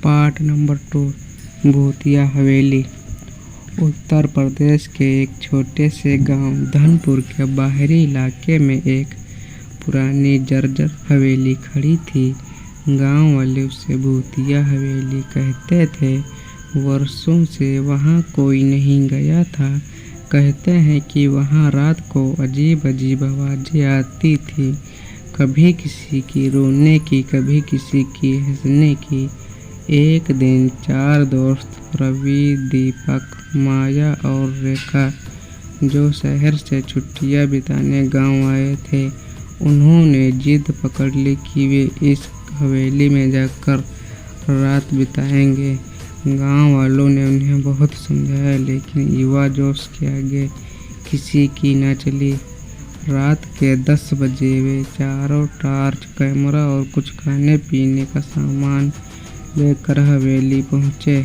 Part number 2 भूतिया हवेली। उत्तर प्रदेश के एक छोटे से गांव धनपुर के बाहरी इलाके में एक पुरानी जर्जर हवेली खड़ी थी। गांव वाले उसे भूतिया हवेली कहते थे। वर्षों से वहां कोई नहीं गया था। कहते हैं कि वहां रात को अजीब अजीब आवाज़ें आती थी, कभी किसी की रोने की, कभी किसी की हंसने की। एक दिन 4 दोस्त रवि, दीपक, माया और रेखा जो शहर से छुट्टियां बिताने गांव आए थे, उन्होंने जिद पकड़ ली कि वे इस हवेली में जाकर रात बिताएंगे। गांव वालों ने उन्हें बहुत समझाया, लेकिन युवा जोश के आगे किसी की न चली। रात के 10 बजे वे चारों टॉर्च, कैमरा और कुछ खाने पीने का सामान लेकर हवेली पहुंचे।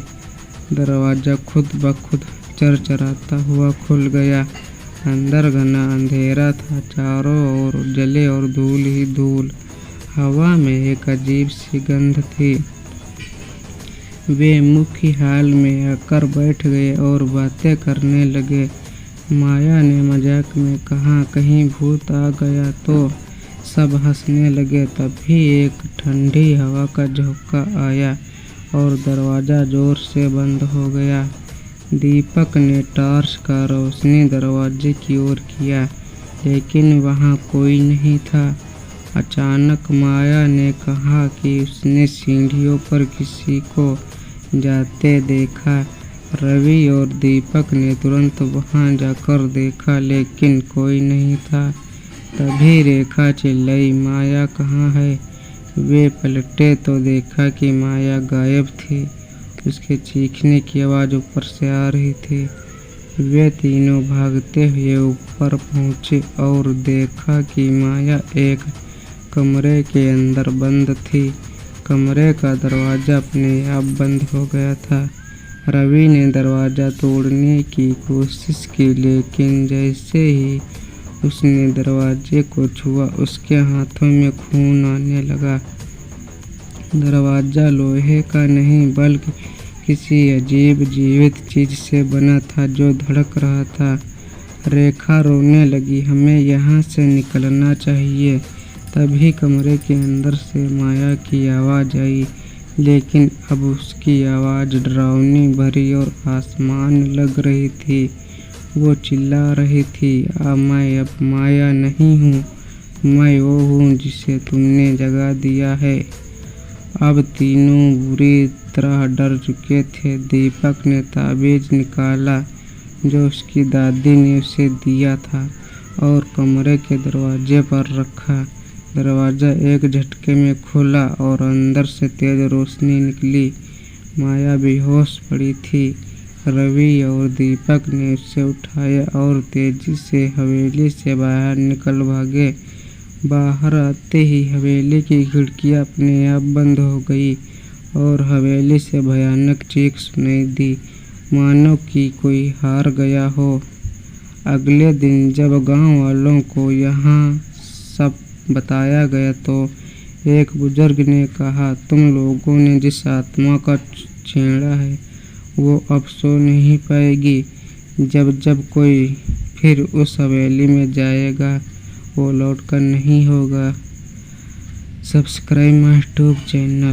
दरवाज़ा खुद ब खुद चरचराता हुआ खुल गया। अंदर घना अंधेरा था, चारों ओर जले और धूल ही धूल। हवा में एक अजीब सी गंध थी। वे मुख्य हॉल में आकर बैठ गए और बातें करने लगे। माया ने मजाक में कहा, कहीं भूत आ गया तो? सब हंसने लगे। तभी एक ठंडी हवा का झोंका आया और दरवाज़ा जोर से बंद हो गया। दीपक ने टॉर्च का रोशनी दरवाजे की ओर किया, लेकिन वहां कोई नहीं था। अचानक माया ने कहा कि उसने सीढ़ियों पर किसी को जाते देखा। रवि और दीपक ने तुरंत वहां जाकर देखा, लेकिन कोई नहीं था। तभी रेखा चिल्लाई, माया कहाँ है? वे पलटे तो देखा कि माया गायब थी। उसके चीखने की आवाज़ ऊपर से आ रही थी। वे तीनों भागते हुए ऊपर पहुँचे और देखा कि माया एक कमरे के अंदर बंद थी। कमरे का दरवाज़ा अपने आप बंद हो गया था। रवि ने दरवाज़ा तोड़ने की कोशिश की, लेकिन जैसे ही उसने दरवाजे को छुआ, उसके हाथों में खून आने लगा। दरवाज़ा लोहे का नहीं, बल्कि किसी अजीब जीवित चीज़ से बना था जो धड़क रहा था। रेखा रोने लगी, हमें यहाँ से निकलना चाहिए। तभी कमरे के अंदर से माया की आवाज़ आई, लेकिन अब उसकी आवाज़ डरावनी भरी और आसमान लग रही थी। वो चिल्ला रही थी, मैं अब माया नहीं हूँ, मैं वो हूँ जिसे तुमने जगा दिया है। अब तीनों बुरी तरह डर चुके थे। दीपक ने ताबीज़ निकाला जो उसकी दादी ने उसे दिया था और कमरे के दरवाजे पर रखा। दरवाज़ा एक झटके में खुला और अंदर से तेज रोशनी निकली। माया बेहोश पड़ी थी। रवि और दीपक ने उसे उठाया और तेजी से हवेली से बाहर निकल भागे। बाहर आते ही हवेली की खिड़कियां अपने आप बंद हो गई और हवेली से भयानक चीख सुनाई दी, मानो कि कोई हार गया हो। अगले दिन जब गांव वालों को यहाँ सब बताया गया तो एक बुजुर्ग ने कहा, तुम लोगों ने जिस आत्मा का छेड़ा है वो अब सो नहीं पाएगी। जब जब कोई फिर उस हवेली में जाएगा वो लौट कर नहीं होगा। Subscribe my YouTube channel.